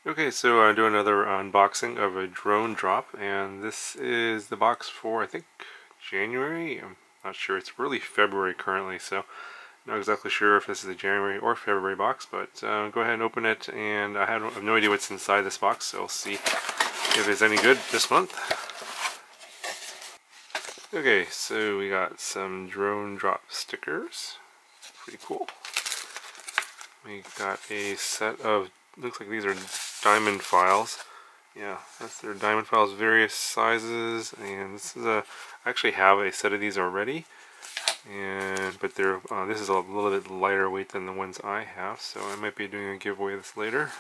Okay, so I do another unboxing of a drone drop, and this is the box for, I think, January. I'm not sure. It's really February currently, so not exactly sure if this is the January or February box, but go ahead and open it, and I have no idea what's inside this box, so we'll see if it's any good this month. Okay, so we got some drone drop stickers. Pretty cool. We got a set of, looks like these are diamond files. Yeah, that's their diamond files, various sizes, and this is I actually have a set of these already, but they're this is a little bit lighter weight than the ones I have, so I might be doing a giveaway of this later.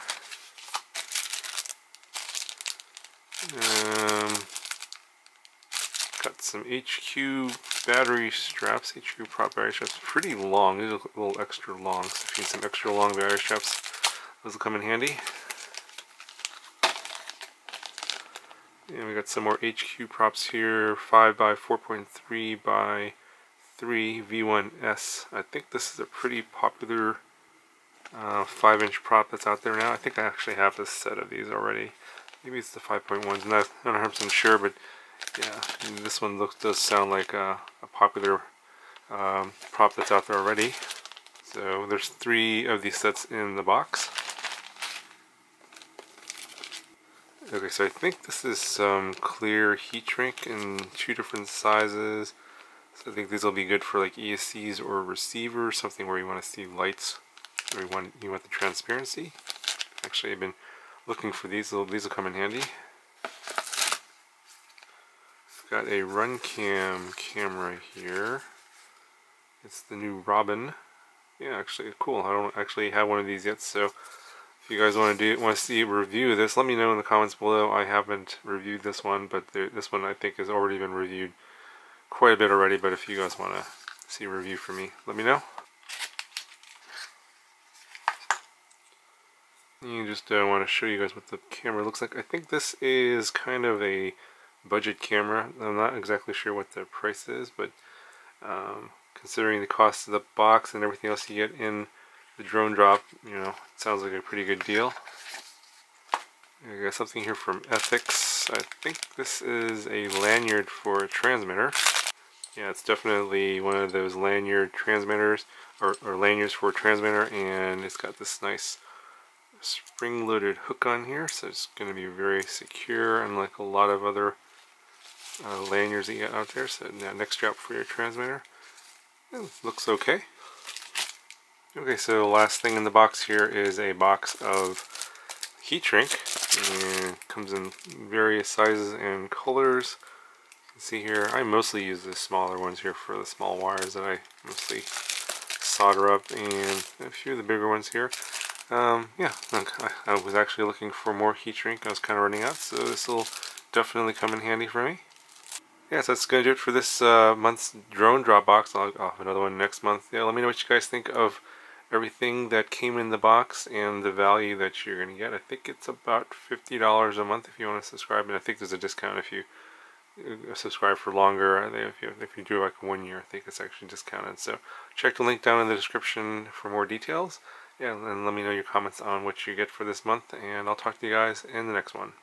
Got some HQ battery straps, HQ prop battery straps, pretty long. These are a little extra long, so if you need some extra long battery straps, those will come in handy. And we got some more HQ props here, 5 by 4.3 by 3 V1S. I think this is a pretty popular 5-inch prop that's out there now. I think I actually have this set of these already. Maybe it's the 5.1s, I'm not 100% sure, but yeah, this one does sound like a popular prop that's out there already. So there's 3 of these sets in the box. Okay, so I think this is some clear heat shrink in 2 different sizes. So I think these will be good for like ESCs or receivers, something where you want to see lights, or you want the transparency. Actually, I've been looking for these. These will come in handy. It's got a RunCam camera here. It's the new Robin. Yeah, actually, cool. I don't actually have one of these yet, so if you guys want to see a review of this, let me know in the comments below. I haven't reviewed this one, but this one I think has already been reviewed quite a bit already. But if you guys want to see a review from me, let me know. You just want to show you guys what the camera looks like. I think this is kind of a budget camera. I'm not exactly sure what the price is, but considering the cost of the box and everything else you get in the drone drop, you know, it sounds like a pretty good deal. I got something here from Ethics. I think this is a lanyard for a transmitter. Yeah, it's definitely one of those lanyard transmitters, or lanyards for a transmitter, and it's got this nice spring-loaded hook on here, so it's going to be very secure, unlike a lot of other lanyards that you get out there. So now, neck strap for your transmitter. It looks okay. Okay, so the last thing in the box here is a box of heat shrink, and it comes in various sizes and colors. You can see here, I mostly use the smaller ones here for the small wires that I mostly solder up, and a few of the bigger ones here. Yeah, I was actually looking for more heat shrink. I was kind of running out, so this will definitely come in handy for me. Yeah, so that's going to do it for this month's drone drop box. I'll have another one next month. Yeah, let me know what you guys think of everything that came in the box and the value that you're going to get. I think it's about $50 a month if you want to subscribe, and I think there's a discount if you subscribe for longer. If you do like 1 year, I think it's actually discounted. So check the link down in the description for more details. Yeah, and let me know your comments on what you get for this month, and I'll talk to you guys in the next one.